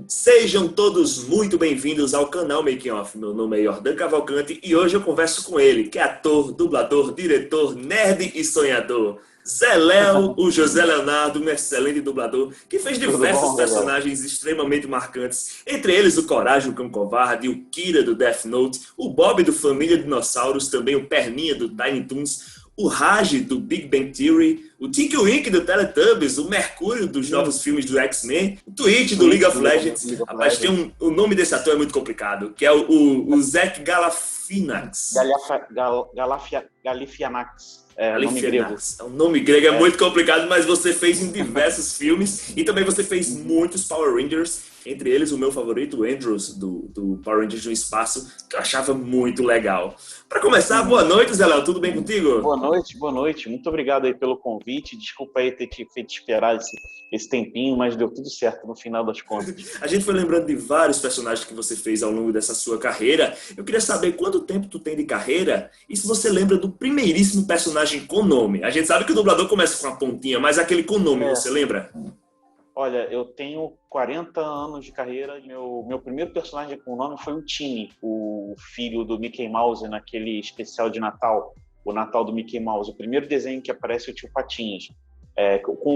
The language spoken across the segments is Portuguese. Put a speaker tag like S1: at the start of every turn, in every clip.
S1: Sejam todos muito bem-vindos ao canal Making Off. Meu nome é Jordan Cavalcante e hoje eu converso com ele, que é ator, dublador, diretor, nerd e sonhador. Zé Léo, o José Leonardo, um excelente dublador, que fez
S2: Tudo
S1: diversos
S2: bom, Gabriel?
S1: personagens extremamente marcantes, entre eles o Coragem, o Cão Covarde, o Kira do Death Note, o Bob do Família Dinossauros, também o Perninha do Tiny Toons, o Raj do Big Bang Theory, o Tinky Winky do Teletubbies, o Mercúrio dos novos filmes do X-Men, o Twitch do League
S2: Twitch
S1: of
S2: do
S1: Legends.
S2: League of
S1: Rapaz,
S2: Legends.
S1: o nome desse ator é muito complicado, que é o Zach Galifianakis.
S2: Galifianax, é nome grego.
S1: Galifianakis. O nome grego é
S2: É,
S1: muito complicado, mas você fez em diversos filmes e também você fez muitos Power Rangers, entre eles o meu favorito, o Andrews, do Power Rangers no Espaço, que eu achava muito legal. Para começar, boa noite, Zé Léo, tudo bem contigo?
S2: boa noite, boa noite. Muito obrigado aí pelo convite. Desculpa aí ter te feito esperar esse tempinho, mas deu tudo certo no final das contas.
S1: A gente foi lembrando de vários personagens que você fez ao longo dessa sua carreira. Eu queria saber quanto tempo tu tem de carreira e se você lembra do primeiríssimo personagem com nome. A gente sabe que o dublador começa com a pontinha, mas aquele com nome,
S2: É,
S1: você lembra?
S2: olha, eu tenho 40 anos de carreira. Meu primeiro personagem com nome foi o Timmy, o filho do Mickey Mouse naquele especial de Natal, o Natal do Mickey Mouse. O primeiro desenho que aparece é o Tio Patinhas.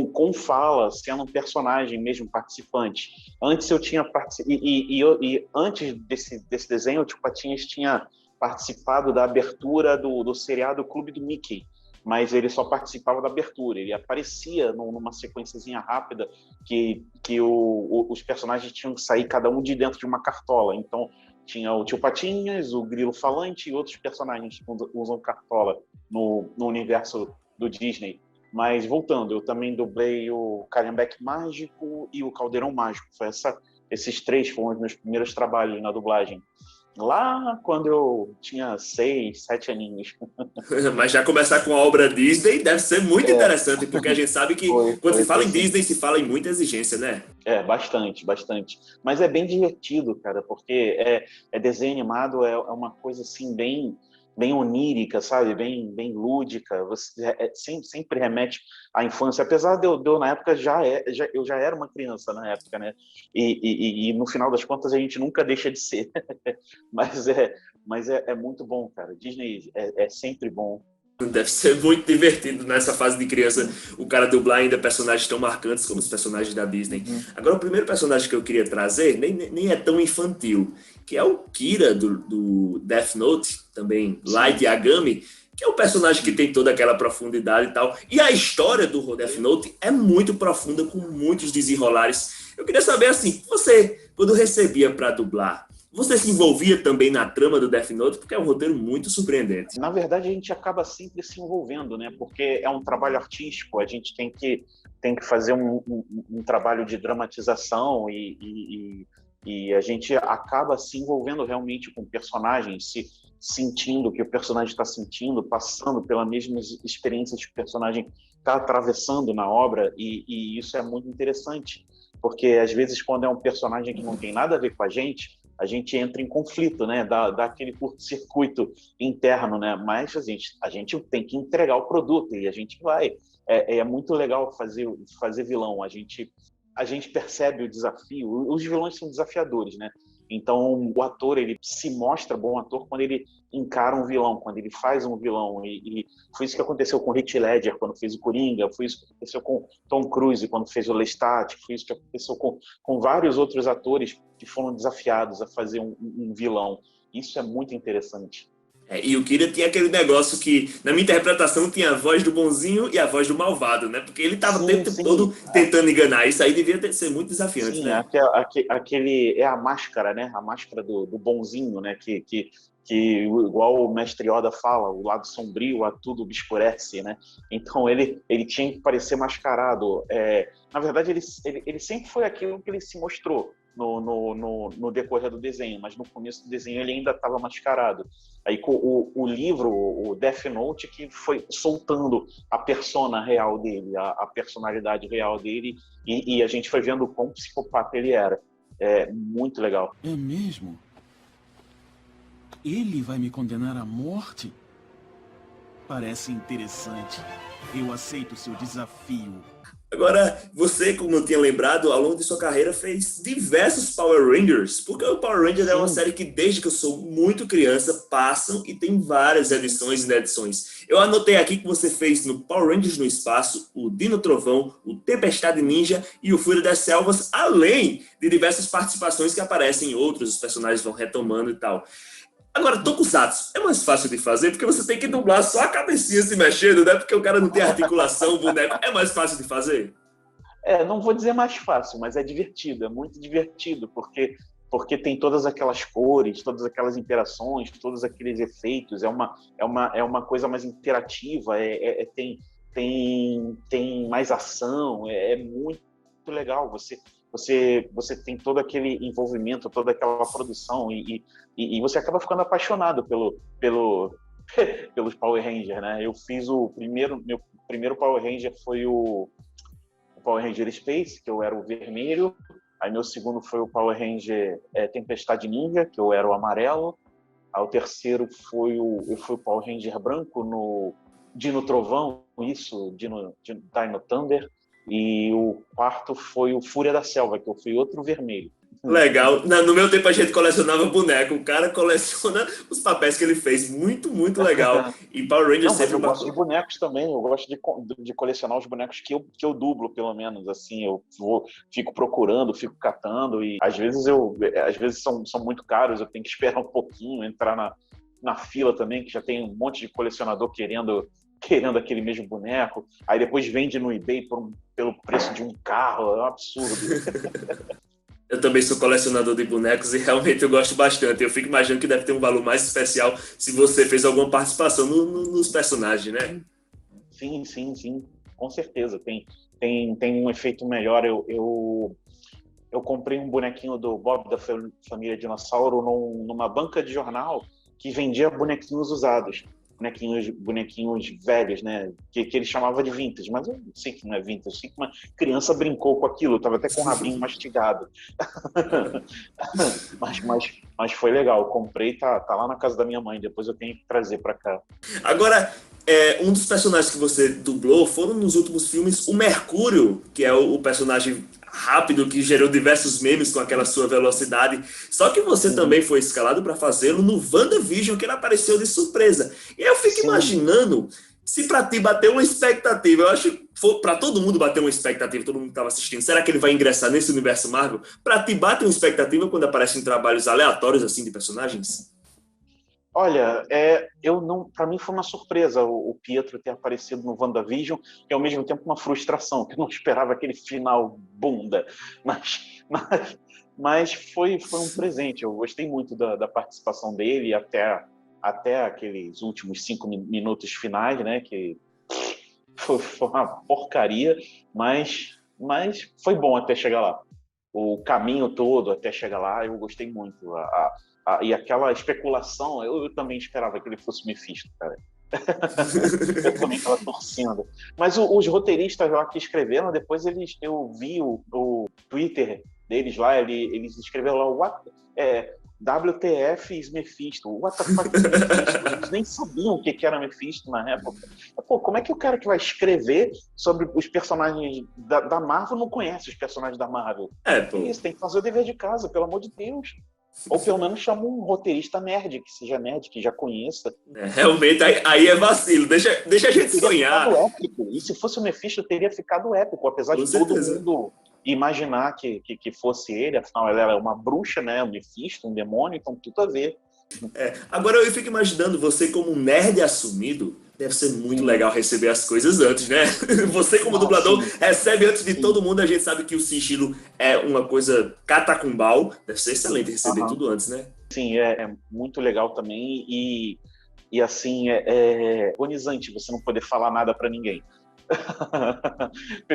S2: Com fala, sendo um personagem mesmo, participante. Antes eu tinha e antes desse desenho, o Tio Patinhas tinha participado da abertura do seriado Clube do Mickey, mas ele só participava da abertura. Ele aparecia numa sequenciazinha rápida que os personagens tinham que sair cada um de dentro de uma cartola. Então tinha o Tio Patinhas, o Grilo Falante e outros personagens que usam cartola no universo do Disney. Mas voltando, eu também dublei o Calhambeque Mágico e o Caldeirão Mágico. Esses três foram os meus primeiros trabalhos na dublagem. Lá quando eu tinha 6, 7 aninhos.
S1: Mas já começar com a obra Disney deve ser muito
S2: É,
S1: interessante, porque a gente sabe que
S2: foi,
S1: quando se
S2: foi,
S1: fala
S2: foi
S1: em
S2: sim.
S1: Disney, se fala em muita exigência, né?
S2: Bastante, bastante. Mas é bem divertido, cara, porque desenho animado, é uma coisa assim bem onírica, sabe? Bem lúdica. Você sempre remete à infância. Apesar de eu na época eu já era uma criança na época, né? E no final das contas a gente nunca deixa de ser. Mas é muito bom, cara. Disney é sempre bom.
S1: Deve ser muito divertido nessa fase de criança o cara dublar ainda personagens tão marcantes como os personagens da Disney.
S2: Uhum.
S1: Agora, o primeiro personagem que eu queria trazer nem é tão infantil, que é o Kira do Death Note, também Light
S2: Sim.
S1: Yagami, que é um personagem que
S2: Uhum.
S1: tem toda aquela profundidade e tal. E a história do Death Note é muito profunda, com muitos desenrolares. Eu queria saber, assim, você, quando recebia para dublar, você se envolvia também na trama do Death Note, porque é um roteiro muito surpreendente.
S2: Na verdade, a gente acaba sempre se envolvendo, né? Porque é um trabalho artístico, a gente tem que fazer um trabalho de dramatização e a gente acaba se envolvendo realmente com o personagem, se sentindo o que o personagem está sentindo, passando pelas mesmas experiências que o personagem está atravessando na obra, e isso é muito interessante, porque às vezes quando é um personagem que não tem nada a ver com a gente entra em conflito, né? Dá aquele curto-circuito interno, né? Mas a gente tem que entregar o produto e a gente vai. É muito legal fazer vilão. A gente percebe o desafio. Os vilões são desafiadores, né? Então o ator ele se mostra bom ator quando ele encara um vilão, quando ele faz um vilão. E foi isso que aconteceu com Heath Ledger quando fez o Coringa, foi isso que aconteceu com Tom Cruise quando fez o Lestat, foi isso que aconteceu com vários outros atores que foram desafiados a fazer um vilão. Isso é muito interessante.
S1: E o Kira tinha aquele negócio que, na minha interpretação, tinha a voz do bonzinho e a voz do malvado, né? Porque ele estava o
S2: Sim,
S1: tempo todo
S2: sim,
S1: tentando enganar. Isso aí devia ser muito desafiante,
S2: sim.
S1: né?
S2: Aquele é a máscara, né? A máscara do bonzinho, né? Que igual o mestre Yoda fala, o lado sombrio a tudo obscurece, né? Então ele tinha que parecer mascarado. Na verdade, ele sempre foi aquilo que ele se mostrou no decorrer do desenho, mas no começo do desenho ele ainda estava mascarado. Aí com o livro, o Death Note, que foi soltando a persona real dele, a personalidade real dele, e a gente foi vendo o quão psicopata ele era. É muito legal.
S3: É mesmo? Ele vai me condenar à morte? Parece interessante. Eu aceito seu desafio.
S1: Agora, você, como eu tinha lembrado, ao longo de sua carreira fez diversos Power Rangers, porque o Power Rangers é uma
S2: Sim,
S1: série que, desde que eu sou muito criança, passam e tem várias edições e edições. Eu anotei aqui que você fez no Power Rangers no Espaço, o Dino Trovão, o Tempestade Ninja e o Fúria das Selvas, além de diversas participações que aparecem em outros, os personagens vão retomando e tal. Agora, Tokusatsu é mais fácil de fazer porque você tem que dublar só a cabecinha se mexendo, né? Porque o cara não tem articulação, o boneco. É mais fácil de fazer?
S2: não vou dizer mais fácil, mas é divertido, é muito divertido, porque tem todas aquelas cores, todas aquelas interações, todos aqueles efeitos, é uma coisa mais interativa, tem mais ação, é muito legal. Você tem todo aquele envolvimento, toda aquela produção, e você acaba ficando apaixonado pelos Power Rangers, né? Eu fiz meu primeiro Power Ranger foi o Power Ranger Space, que eu era o vermelho. Aí meu segundo foi o Power Ranger Tempestade Ninja, que eu era o amarelo. Aí o terceiro eu fui o Power Ranger branco no Dino Trovão, Dino Thunder. E o quarto foi o Fúria da Selva, que eu fui outro vermelho.
S1: Legal. No meu tempo a gente colecionava boneco. O cara coleciona os papéis que ele fez. Muito, muito legal. E Power Rangers
S2: Não, mas
S1: sempre
S2: eu gosto de
S1: marcou.
S2: bonecos também. Eu gosto de colecionar os bonecos que eu dublo, pelo menos. Assim, fico procurando, fico catando. E às vezes são muito caros. Eu tenho que esperar um pouquinho, entrar na fila também, que já tem um monte de colecionador querendo aquele mesmo boneco. Aí depois vende no eBay pelo preço de um carro. É um absurdo.
S1: Eu também sou colecionador de bonecos e realmente eu gosto bastante. Eu fico imaginando que deve ter um valor mais especial se você fez alguma participação nos personagens, né?
S2: Sim, sim, sim. Com certeza. Tem um efeito melhor. Eu comprei um bonequinho do Bob da família Dinossauro numa banca de jornal que vendia bonequinhos usados, bonequinhos velhos, né? Que ele chamava de vintage, mas eu sei que não é vintage, eu sei que uma criança brincou com aquilo, eu tava até com o rabinho mastigado. mas foi legal, eu comprei, tá lá na casa da minha mãe, depois eu tenho que trazer para cá.
S1: Agora, um dos personagens que você dublou foram nos últimos filmes o Mercúrio, que é o personagem rápido que gerou diversos memes com aquela sua velocidade. Só que você também foi escalado para fazê-lo no WandaVision, que ele apareceu de surpresa. E eu fico
S2: Sim.
S1: imaginando se para ti bater uma expectativa, eu acho que para todo mundo bater uma expectativa, todo mundo que estava assistindo, será que ele vai ingressar nesse universo Marvel? Para ti bate uma expectativa quando aparecem trabalhos aleatórios assim de personagens?
S2: Olha, eu não, para mim foi uma surpresa o Pietro ter aparecido no WandaVision e ao mesmo tempo uma frustração, que eu não esperava aquele final bunda, mas, mas, mas foi um presente. Eu gostei muito da participação dele até aqueles últimos 5 minutos finais, né? Que foi uma porcaria, mas foi bom até chegar lá. O caminho todo até chegar lá, eu gostei muito. E aquela especulação, eu também esperava que ele fosse Mephisto, cara. Eu também estava torcendo. Mas os roteiristas lá que escreveram, depois eu vi o Twitter deles lá, eles escreveram lá, WTF is Mephisto, what the fuck is Mephisto? Eles nem sabiam o que era Mephisto na época. Pô, como é que o cara que vai escrever sobre os personagens da Marvel não conhece os personagens da Marvel? É
S1: Pô.
S2: isso, tem que fazer o dever de casa, pelo amor de Deus. Ou pelo menos chama um roteirista nerd, que seja nerd, que já conheça.
S1: Realmente, aí é vacilo. Deixa a gente
S2: Teria ficado
S1: sonhar.
S2: épico. E se fosse o Mephisto, teria ficado épico, apesar
S1: Com
S2: de todo
S1: certeza.
S2: mundo imaginar que fosse ele. Afinal, ela é uma bruxa, né? Um Mephisto, um demônio, então tudo a ver.
S1: Agora eu fico imaginando você como um nerd assumido. Deve ser muito
S2: Sim.
S1: legal receber as coisas antes, né? Você como dublador
S2: Sim,
S1: recebe antes de
S2: sim.
S1: todo mundo. A gente sabe que o sigilo é uma coisa catacumbal. Deve ser excelente receber
S2: Aham.
S1: tudo antes, né?
S2: Sim, é muito legal também. E assim, é agonizante você não poder falar nada para ninguém.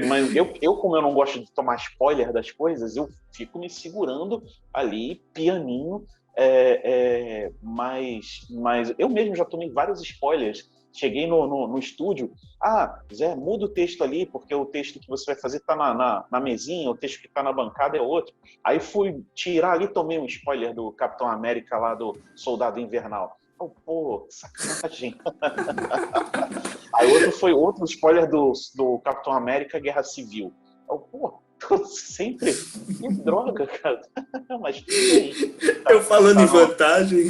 S2: Mas como eu não gosto de tomar spoiler das coisas, eu fico me segurando ali, pianinho, mas eu mesmo já tomei vários spoilers. Cheguei no estúdio, Zé, muda o texto ali, porque o texto que você vai fazer está na mesinha, o texto que está na bancada é outro. Aí fui tirar ali, tomei um spoiler do Capitão América lá do Soldado Invernal. Oh, pô, sacanagem. Aí outro spoiler do Capitão América Guerra Civil. Oh, pô, sempre. Que droga, cara. Mas tudo bem.
S1: Eu falando em vantagem.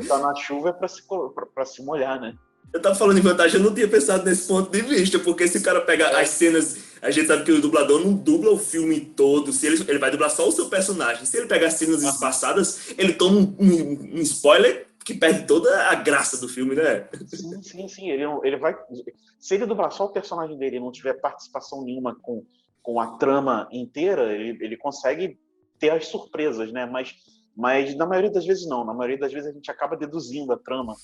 S2: Tá na chuva é pra se molhar, né?
S1: Eu tava falando em vantagem, eu não tinha pensado nesse ponto de vista, porque se o cara pegar as cenas, a gente sabe que o dublador não dubla o filme todo, se ele vai dublar só o seu personagem. Se ele pegar cenas espaçadas, ele toma um spoiler que perde toda a graça do filme, né?
S2: Sim. Ele vai. Se ele dublar só o personagem dele e não tiver participação nenhuma com a trama inteira, ele consegue ter as surpresas, né? Mas na maioria das vezes não. Na maioria das vezes a gente acaba deduzindo a trama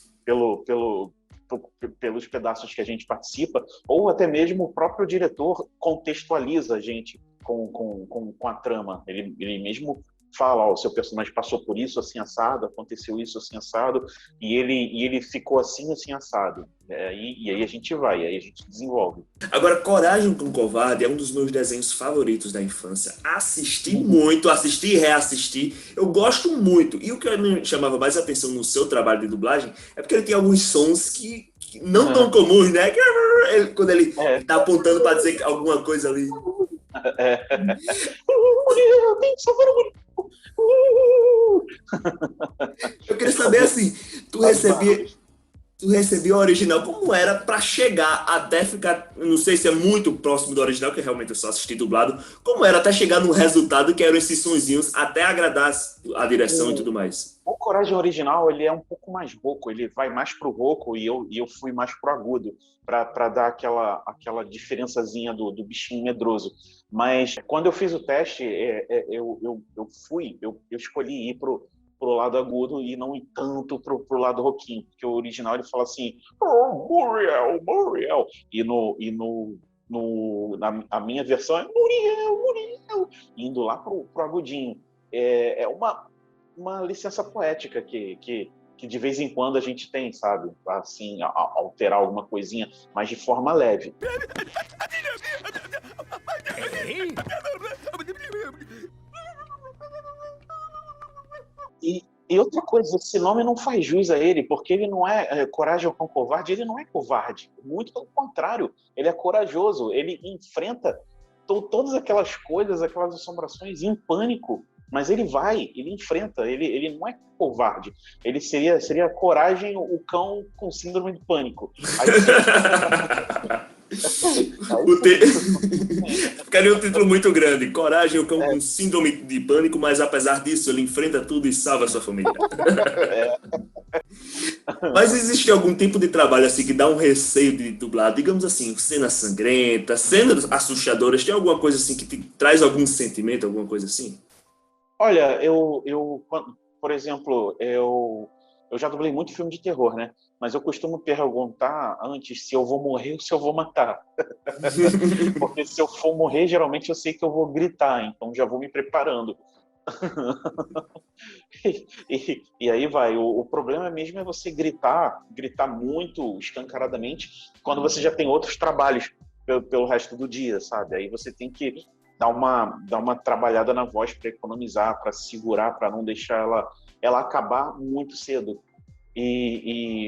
S2: pelos pedaços que a gente participa, ou até mesmo o próprio diretor contextualiza a gente com a trama. Ele mesmo fala, ó, o seu personagem passou por isso, assim, assado, aconteceu isso, assim, assado, e ele ficou assim, assim, assado. E aí a gente vai, aí a gente desenvolve.
S1: Agora, Coragem com Covarde é um dos meus desenhos favoritos da infância. Assisti muito, assisti e reassisti. Eu gosto muito. E o que me chamava mais atenção no seu trabalho de dublagem é porque ele tem alguns sons que não tão comuns, né? Quando ele tá apontando para dizer alguma coisa ali. Eu queria saber, assim, tu recebia o original, como era pra chegar até ficar, não sei se é muito próximo do original, que realmente eu só assisti dublado, como era até chegar no resultado que eram esses sonzinhos, até agradar a direção e tudo mais.
S2: O Coragem original, ele é um pouco mais rouco, ele vai mais pro rouco e eu fui mais pro agudo, para dar aquela diferençazinha do bichinho medroso. Mas quando eu fiz o teste, eu escolhi ir pro lado agudo e não ir tanto pro lado roquinho, porque o original ele fala assim, oh, Muriel, a minha versão é Muriel, indo lá pro agudinho. É uma licença poética que de vez em quando a gente tem, sabe? Assim, alterar alguma coisinha, mas de forma leve. E outra coisa, esse nome não faz jus a ele, porque ele não é Coragem com Covarde, ele não é covarde. Muito pelo contrário, ele é corajoso, ele enfrenta todas aquelas coisas, aquelas assombrações em pânico, mas ele enfrenta, ele não é covarde. Ele seria Coragem, o cão com síndrome de pânico.
S1: Ficaria um título muito grande. Coragem, o cão com síndrome de pânico, mas apesar disso, ele enfrenta tudo e salva a sua família. Mas existe algum tipo de trabalho assim que dá um receio de dublar? Digamos assim, cenas sangrentas, cenas assustadoras, tem alguma coisa assim que te traz algum sentimento, alguma coisa assim?
S2: Olha, por exemplo, eu já dublei muito filme de terror, né? Mas eu costumo perguntar antes se eu vou morrer ou se eu vou matar. Porque se eu for morrer, geralmente eu sei que eu vou gritar, então já vou me preparando. E aí vai. O problema mesmo é você gritar muito escancaradamente quando você já tem outros trabalhos pelo resto do dia, sabe? Aí você tem que dar uma trabalhada na voz para economizar, para segurar, para não deixar ela acabar muito cedo.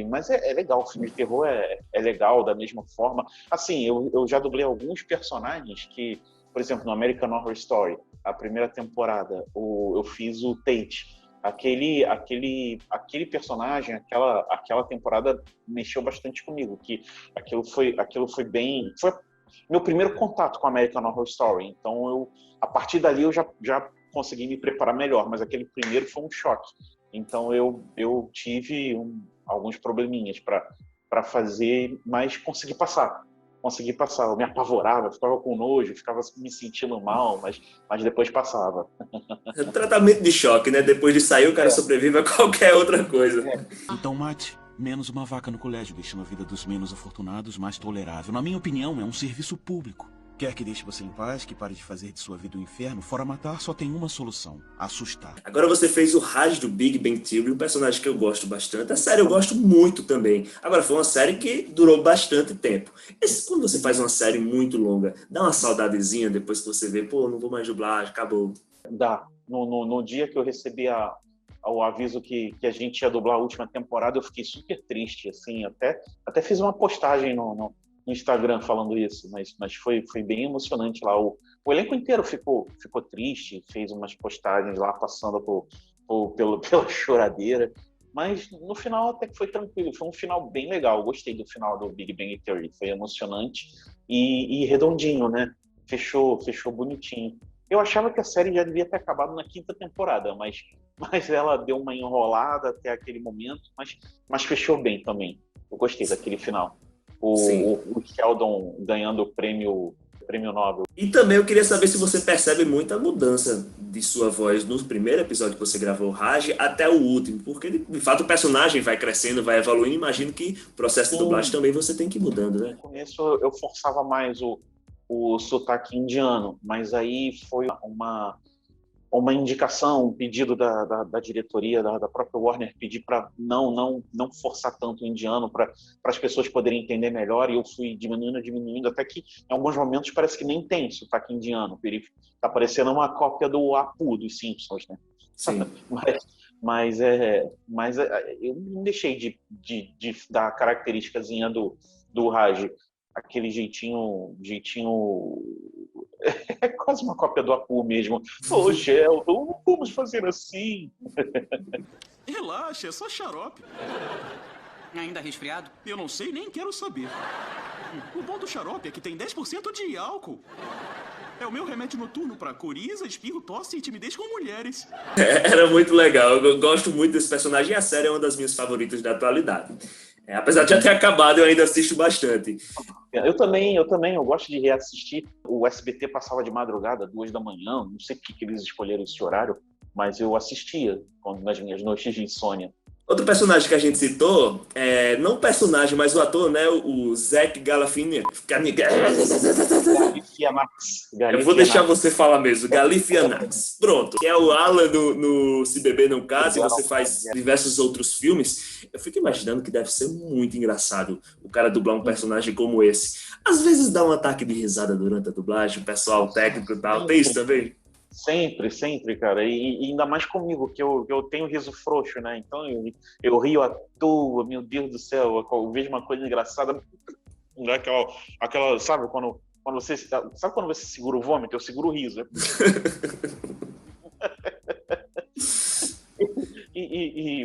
S2: Mas é legal, o filme de terror é legal da mesma forma. Assim, eu já dublei alguns personagens que, por exemplo, no American Horror Story, a primeira temporada, eu fiz o Tate. Aquele personagem, aquela temporada mexeu bastante comigo, que aquilo foi bem... Foi meu primeiro contato com a American Horror Story, então a partir dali eu já consegui me preparar melhor, mas aquele primeiro foi um choque. Então eu tive alguns probleminhas para fazer, mas consegui passar. Eu me apavorava, ficava com nojo, ficava me sentindo mal, mas depois passava.
S1: Tratamento de choque, né? Depois de sair, o cara sobrevive a qualquer outra coisa.
S3: Então mate. Menos uma vaca no colégio, deixando a vida dos menos afortunados mais tolerável. Na minha opinião, é um serviço público. Quer que deixe você em paz, que pare de fazer de sua vida um inferno? Fora matar, só tem uma solução: assustar.
S1: Agora você fez o Raj do Big Bang Theory, um personagem que eu gosto bastante. A série eu gosto muito também. Agora, foi uma série que durou bastante tempo. Quando você faz uma série muito longa, dá uma saudadezinha depois que você vê, pô, não vou mais dublar, acabou.
S2: Dá. No dia que eu recebi a o aviso que a gente ia dublar a última temporada, eu fiquei super triste, assim, até fiz uma postagem no Instagram falando isso, mas foi bem emocionante lá. O elenco inteiro ficou triste, fez umas postagens lá passando pela choradeira, mas no final até que foi tranquilo, foi um final bem legal, eu gostei do final do Big Bang Theory, foi emocionante e redondinho, né? Fechou bonitinho. Eu achava que a série já devia ter acabado na 5ª temporada, mas ela deu uma enrolada até aquele momento, mas fechou bem também. Eu gostei daquele final. O Sheldon ganhando o prêmio Nobel.
S1: E também eu queria saber se você percebe muita mudança de sua voz no primeiro episódio que você gravou, Raj, até o último, porque de fato o personagem vai crescendo, vai evoluindo, imagino que o processo de dublagem também você tem que ir mudando, né?
S2: No começo eu forçava mais o sotaque indiano, mas aí foi uma indicação, um pedido da diretoria, da própria Warner, pedir para não forçar tanto o indiano, para as pessoas poderem entender melhor, e eu fui diminuindo, até que em alguns momentos parece que nem tem sotaque indiano, está parecendo uma cópia do Apu, dos Simpsons, né?
S1: Sim.
S2: mas eu não deixei de dar a característicazinha do Raj, aquele jeitinho é quase uma cópia do Apu mesmo. Ô, Sheldon, não vamos fazer assim.
S3: Relaxa, é só xarope.
S4: Ainda resfriado?
S3: Eu não sei, nem quero saber. O bom do xarope é que tem 10% de álcool. É o meu remédio noturno pra coriza, espirro, tosse e timidez com mulheres.
S1: Era muito legal, eu gosto muito desse personagem e a série é uma das minhas favoritas da atualidade. Apesar de já ter acabado, eu ainda assisto bastante.
S2: Eu também, eu gosto de reassistir. O SBT passava de madrugada, 2 da manhã, não sei por que eles escolheram esse horário, mas eu assistia nas minhas noites de insônia.
S1: Outro personagem que a gente citou, não o personagem, mas o ator, né? O Zach Galifianakis. Eu vou deixar você falar mesmo, Galifianakis. Pronto. Que é o Alan no Se Beber Não Case, e você faz diversos outros filmes. Eu fico imaginando que deve ser muito engraçado o cara dublar um personagem como esse. Às vezes dá um ataque de risada durante a dublagem, o pessoal técnico e tal. Tem isso também?
S2: Sempre, cara. E ainda mais comigo, que eu tenho riso frouxo, né? Então eu rio à toa, meu Deus do céu. Eu vejo uma coisa engraçada. Aquela sabe quando você segura o vômito? Eu seguro o riso.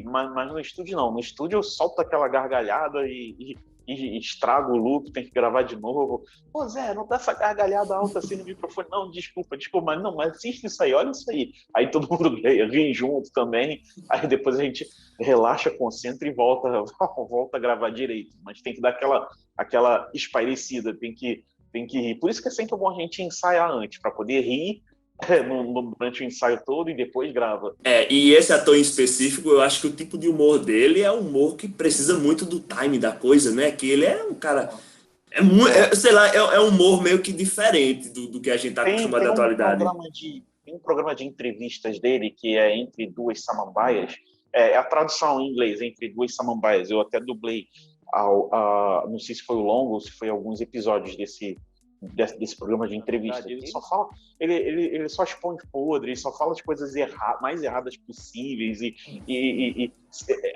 S2: Mas no estúdio não. No estúdio eu solto aquela gargalhada e estrago o loop, tem que gravar de novo. Pô, Zé, não dá essa gargalhada alta assim no microfone. Não, desculpa, mas assiste isso aí, olha isso aí. Aí todo mundo ri junto também. Aí depois a gente relaxa, concentra e volta a gravar direito. Mas tem que dar aquela espairecida, tem que rir. Por isso que é sempre bom a gente ensaiar antes, para poder rir durante o ensaio todo e depois grava.
S1: E esse ator em específico, eu acho que o tipo de humor dele é um humor que precisa muito do time da coisa, né? Que ele é um cara... sei lá, é um humor meio que diferente do que a gente tá acostumado na atualidade.
S2: Tem um programa de entrevistas dele que é Entre Duas Samambaias. É a tradução em inglês, Entre Duas Samambaias. Eu até dublei, não sei se foi o longo ou se foi alguns episódios desse programa de entrevista. Ele só fala, ele só expõe podre, ele só fala as coisas mais erradas possíveis e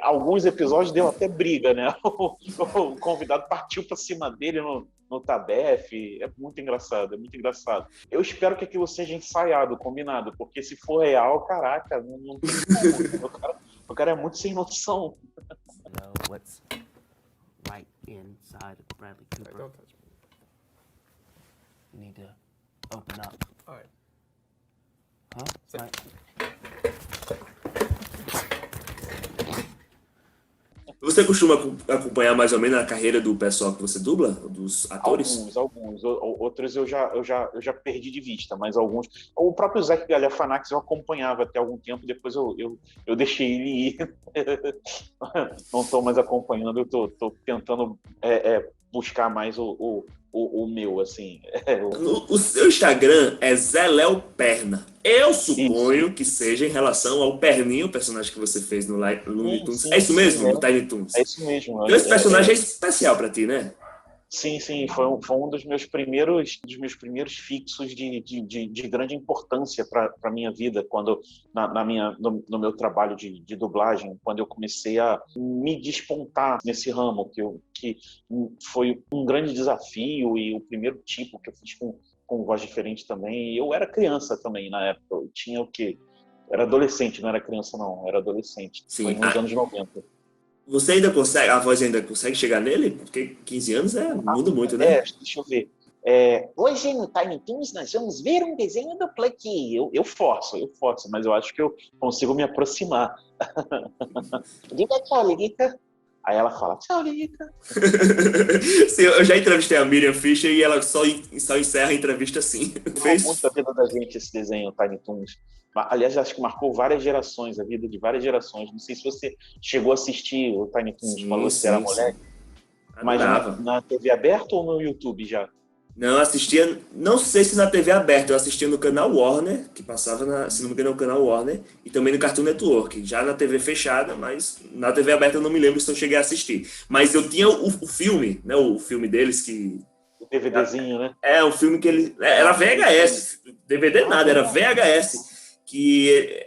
S2: alguns episódios deu até briga, né? O convidado partiu para cima dele no Tabef. É muito engraçado. Eu espero que aquilo seja ensaiado, combinado, porque se for real, caraca, não tem como. O cara é muito sem noção.
S4: What's right inside of Bradley Cooper?
S5: Don't touch me.
S4: You need to open up.
S5: All right.
S4: Huh? Right.
S1: Você costuma acompanhar mais ou menos a carreira do pessoal que você dubla, dos atores?
S2: Alguns. Outros eu já perdi de vista, mas alguns. O próprio Zach Galifianakis eu acompanhava até algum tempo, depois eu deixei ele ir. Não estou mais acompanhando, eu estou tentando buscar mais o meu, assim.
S1: O seu Instagram é Zé Léo Perna. Eu suponho que seja em relação ao Perninho, o personagem que você fez no Looney Tunes. É isso mesmo, no Tiny Toons?
S2: É isso mesmo.
S1: Então esse personagem é especial pra ti, né?
S2: Sim, sim, foi um dos meus primeiros fixos de grande importância para a minha vida, quando no meu trabalho de dublagem, quando eu comecei a me despontar nesse ramo, que foi um grande desafio e o primeiro tipo que eu fiz com voz diferente também. E eu era criança também na época, eu tinha o quê? Era adolescente, não era criança não, era adolescente. Foi
S1: Sim.
S2: nos anos 90.
S1: Você ainda consegue, a voz ainda consegue chegar nele? Porque 15 anos muda muito, né?
S2: Deixa eu ver. Hoje no Tiny Toons nós vamos ver um desenho do Plucky. Eu forço, mas eu acho que eu consigo me aproximar. Diga tchau, Lilica. Aí ela fala, tchau, Lilica.
S1: Sim, eu já entrevistei a Miriam Fisher e ela só encerra a entrevista assim.
S2: Marcou muito a vida da gente esse desenho, Tiny Toons. Aliás, acho que marcou várias gerações, a vida de várias gerações. Não sei se você chegou a assistir o Tiny Toons quando você era moleque. Mas na TV aberta ou no YouTube já?
S1: Não, assistia, não sei se na TV aberta, eu assistia no canal Warner, que passava, se não me engano, no canal Warner, e também no Cartoon Network, já na TV fechada, mas na TV aberta eu não me lembro se eu cheguei a assistir. Mas eu tinha o filme, né, o filme deles que...
S2: O DVDzinho, né?
S1: O filme que ele... Era VHS, DVD nada, era VHS, que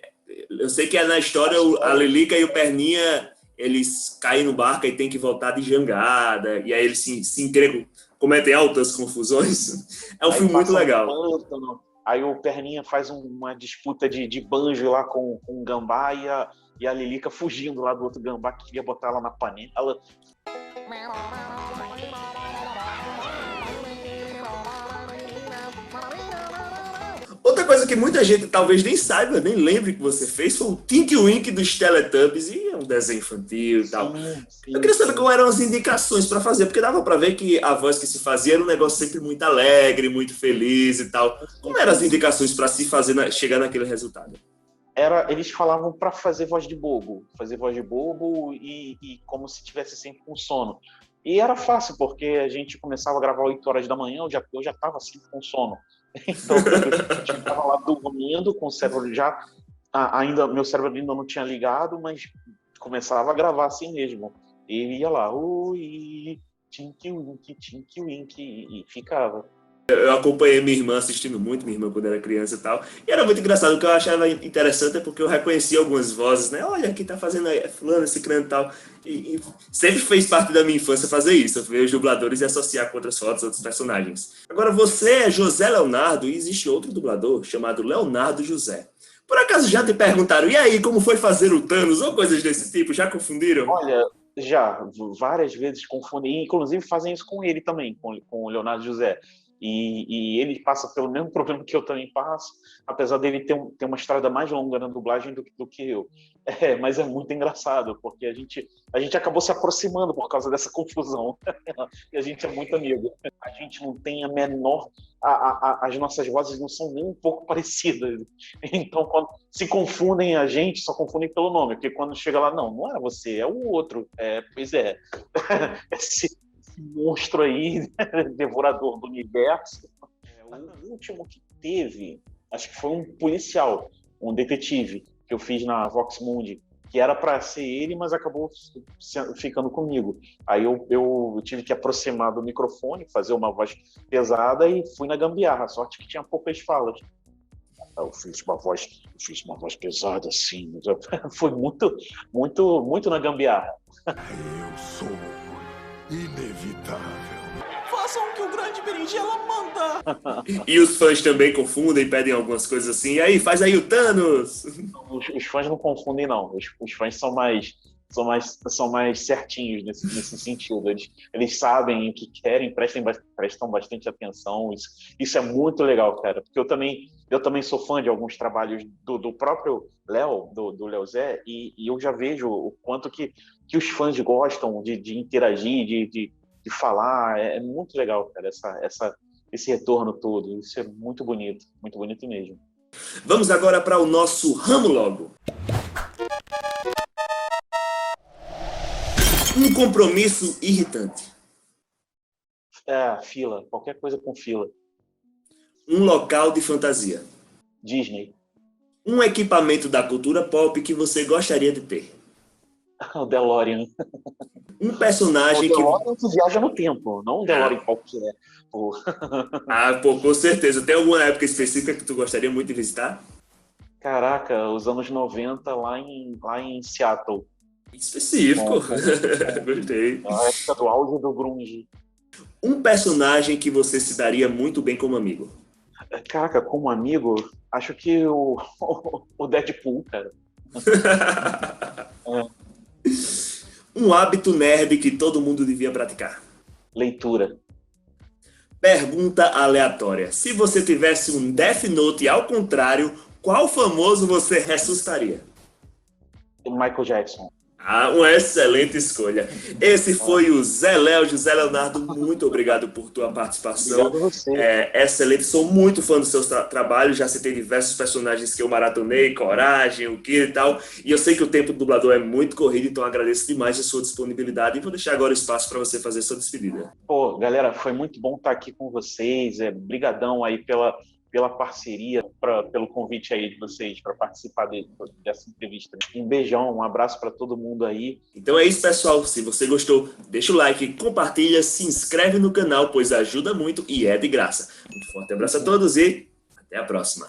S1: eu sei que na história a Lilica e o Perninha, eles caem no barco e tem que voltar de jangada, e aí eles se encrencam, cometem altas confusões. É um filme muito legal.
S2: Aí o Perninha faz uma disputa de banjo lá com o Gambá e a Lilica fugindo lá do outro Gambá que queria botar ela na panela.
S1: Outra coisa que muita gente talvez nem saiba, nem lembre que você fez, foi o Tinky Winky dos Teletubbies, e é um desenho infantil e tal. Sim. Eu queria saber como eram as indicações para fazer, porque dava para ver que a voz que se fazia era um negócio sempre muito alegre, muito feliz e tal. Como eram as indicações para se fazer, chegar naquele resultado?
S2: Eles falavam para fazer voz de bobo e como se tivesse sempre com sono. E era fácil, porque a gente começava a gravar 8 horas da manhã, eu já estava sempre com sono. Então, eu estava lá dormindo com o cérebro já... meu cérebro ainda não tinha ligado, mas começava a gravar assim mesmo. E ia lá, ui, Tinky Winky, e ficava.
S1: Eu acompanhei minha irmã assistindo muito, minha irmã quando era criança e tal, e era muito engraçado. O que eu achava interessante é porque eu reconhecia algumas vozes, né? Olha, quem tá fazendo aí, fulano, esse crânio e tal. E sempre fez parte da minha infância fazer isso, ver os dubladores e associar com outras fotos, outros personagens. Agora, você é José Leonardo e existe outro dublador chamado Leonardo José. Por acaso já te perguntaram, e aí, como foi fazer o Thanos ou coisas desse tipo? Já confundiram?
S2: Olha, já, várias vezes confundem, inclusive fazem isso com ele também, com o Leonardo José. E ele passa pelo mesmo problema que eu também passo, apesar dele ter uma estrada mais longa na dublagem do que eu. Mas é muito engraçado, porque a gente acabou se aproximando por causa dessa confusão. E a gente é muito amigo. A gente não tem a menor... as nossas vozes não são nem um pouco parecidas. Então, quando se confundem a gente, só confundem pelo nome, porque quando chega lá, não era você, é o outro. Pois é. Esse monstro aí, devorador do universo. O último que teve, acho que foi um policial, um detetive, que eu fiz na Vox Mundi, que era para ser ele, mas acabou ficando comigo. Aí eu tive que aproximar do microfone, fazer uma voz pesada e fui na gambiarra, sorte que tinha poucas falas. Eu fiz uma voz pesada, assim. Foi muito, muito, muito na gambiarra.
S5: Eu sou inevitável.
S3: Façam o que o grande berinjela manda.
S1: E os fãs também confundem, pedem algumas coisas assim. E aí, faz aí o Thanos.
S2: Os fãs não confundem, não. Os fãs são mais certinhos nesse sentido. Eles sabem o que querem, prestam bastante atenção. Isso é muito legal, cara. Porque eu também sou fã de alguns trabalhos do próprio Léo, do Léo Zé, e eu já vejo o quanto que os fãs gostam de interagir, de falar. É muito legal, cara, esse retorno todo. Isso é muito bonito mesmo.
S1: Vamos agora para o nosso Ramo Logo. Um compromisso irritante.
S2: Fila. Qualquer coisa com fila.
S1: Um local de fantasia.
S2: Disney.
S1: Um equipamento da cultura pop que você gostaria de ter.
S2: O DeLorean.
S1: Um personagem
S2: O
S1: que...
S2: DeLorean que viaja no tempo, não um DeLorean qualquer. Pô.
S1: Pô, com certeza. Tem alguma época específica que tu gostaria muito de visitar?
S2: Caraca, os anos 90 lá em Seattle.
S1: Específico.
S2: É,
S1: Gostei.
S2: a época do auge do grunge.
S1: Um personagem que você se daria muito bem como amigo?
S2: Caraca, como amigo, acho que o Deadpool, cara.
S1: Um hábito nerd que todo mundo devia praticar?
S2: Leitura.
S1: Pergunta aleatória. Se você tivesse um Death Note ao contrário, qual famoso você ressuscitaria?
S2: Michael Jackson.
S1: Uma excelente escolha. Esse foi o Zé Léo, José Leonardo, muito obrigado por tua participação.
S2: Obrigado a você.
S1: Excelente, sou muito fã dos seus trabalhos, já citei diversos personagens que eu maratonei, Coragem, o Kira e tal, e eu sei que o tempo do dublador é muito corrido, então agradeço demais a sua disponibilidade e vou deixar agora o espaço para você fazer sua despedida.
S2: Pô, galera, foi muito bom estar aqui com vocês, brigadão aí pela parceria, pelo convite aí de vocês para participar dessa entrevista. Um beijão, um abraço para todo mundo aí.
S1: Então é isso, pessoal. Se você gostou, deixa o like, compartilha, se inscreve no canal, pois ajuda muito e é de graça. Um forte abraço a todos e até a próxima.